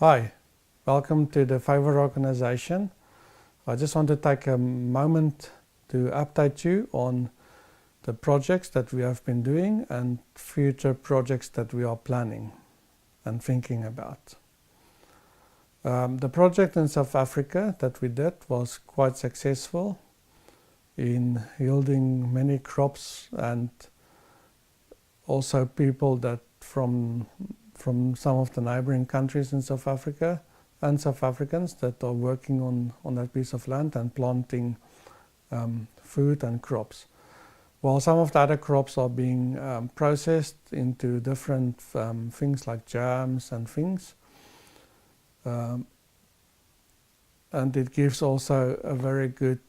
Hi, welcome to the Favor organization. I just want to take a moment to update you on the projects that we have been doing and future projects that we are planning and thinking about. The project in South Africa that we did was quite successful in yielding many crops, and also people that from some of the neighboring countries in South Africa and South Africans that are working on that piece of land and planting food and crops. While some of the other crops are being processed into different things like jams and things. And it gives also a very good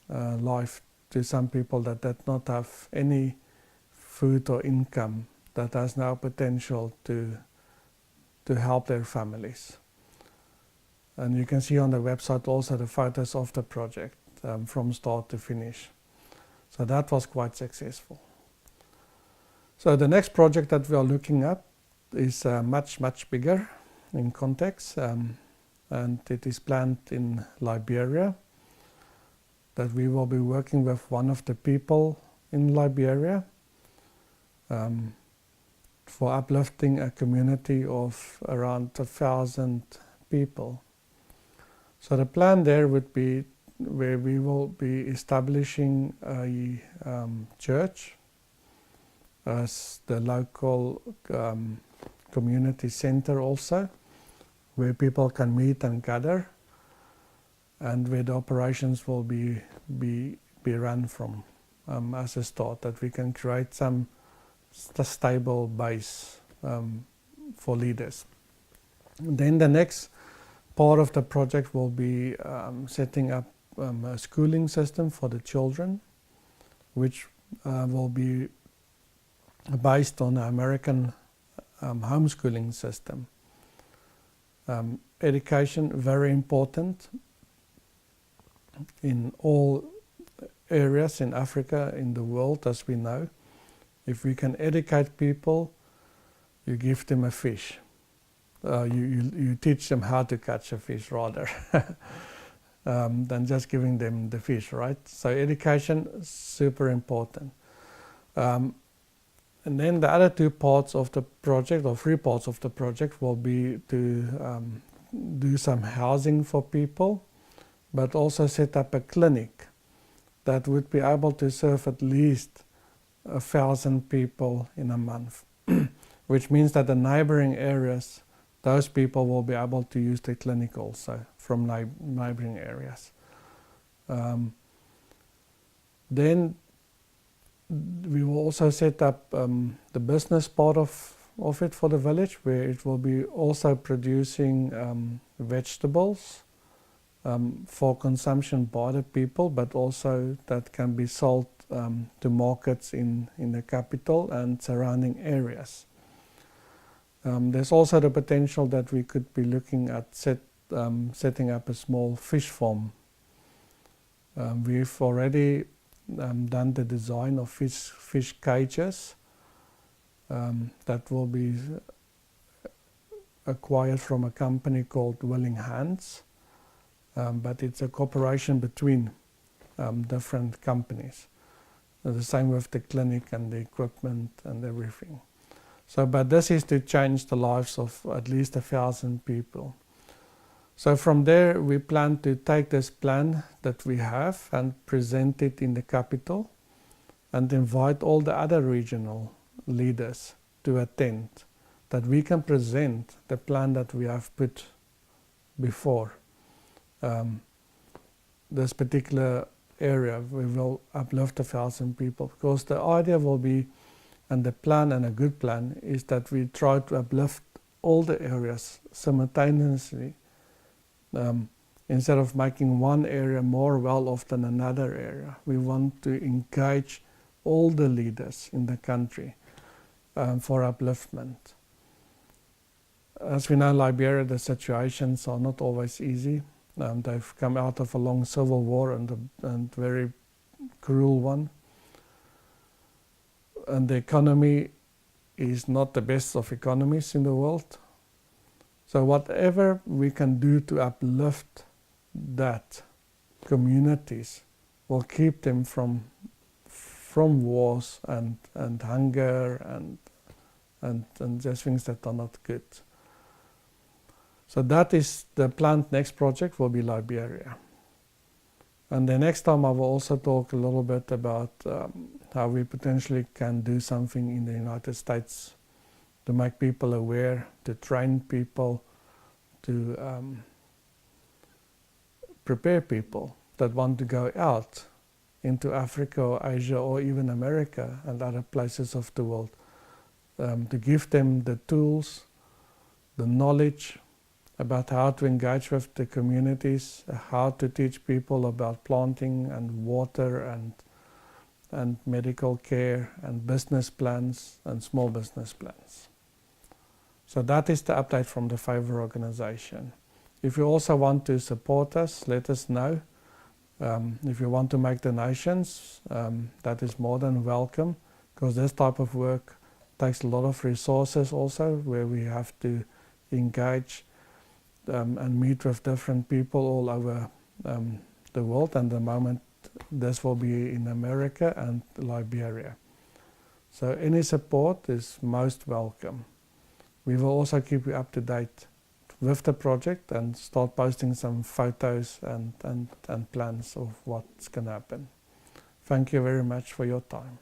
life to some people that did not have any food or income, that has now potential to help their families. And you can see on the website also the photos of the project from start to finish. So that was quite successful. So the next project that we are looking at is much bigger in context, and it is planned in Liberia, that we will be working with one of the people in Liberia for uplifting a community of around 1,000 people. So the plan there would be where we will be establishing a church as the local community center also, where people can meet and gather, and where the operations will be run from as a start, that we can create some stable base for leaders. Then the next part of the project will be setting up a schooling system for the children, which will be based on the American homeschooling system. Education, very important in all areas in Africa, in the world, as we know. If we can educate people, you give them a fish. You teach them how to catch a fish rather than just giving them the fish, right? So education, super important. And then the other two parts of the project, or three parts of the project, will be to do some housing for people, but also set up a clinic that would be able to serve at least 1,000 people in a month, which means that the neighboring areas, those people will be able to use the clinic also from neighboring areas. Then we will also set up the business part of it for the village, where it will be also producing vegetables for consumption by the people, but also that can be sold to markets in the capital and surrounding areas. There's also the potential that we could be looking at setting up a small fish farm. We've already done the design of fish cages that will be acquired from a company called Willing Hands, but it's a cooperation between different companies. The same with the clinic and the equipment and everything. So, but this is to change the lives of at least 1,000 people. So from there, we plan to take this plan that we have and present it in the capital, and invite all the other regional leaders to attend, that we can present the plan that we have put before. This particular area, we will uplift 1,000 people, because the idea will be, and the plan, and a good plan, is that we try to uplift all the areas simultaneously, instead of making one area more well-off than another area. We want to engage all the leaders in the country for upliftment. As we know, Liberia, the situations are not always easy. They've come out of a long civil war and very cruel one. And the economy is not the best of economies in the world. So whatever we can do to uplift that communities will keep them from wars and hunger and just things that are not good. So that is the planned next project will be Liberia. And the next time I will also talk a little bit about how we potentially can do something in the United States to make people aware, to train people, to prepare people that want to go out into Africa or Asia or even America and other places of the world, to give them the tools, the knowledge about how to engage with the communities, how to teach people about planting and water and medical care and business plans and small business plans. So that is the update from the Favor organization. If you also want to support us, let us know. If you want to make donations, that is more than welcome, because this type of work takes a lot of resources also, where we have to engage and meet with different people all over the world. And at the moment, this will be in America and Liberia. So any support is most welcome. We will also keep you up to date with the project and start posting some photos and plans of what's going to happen. Thank you very much for your time.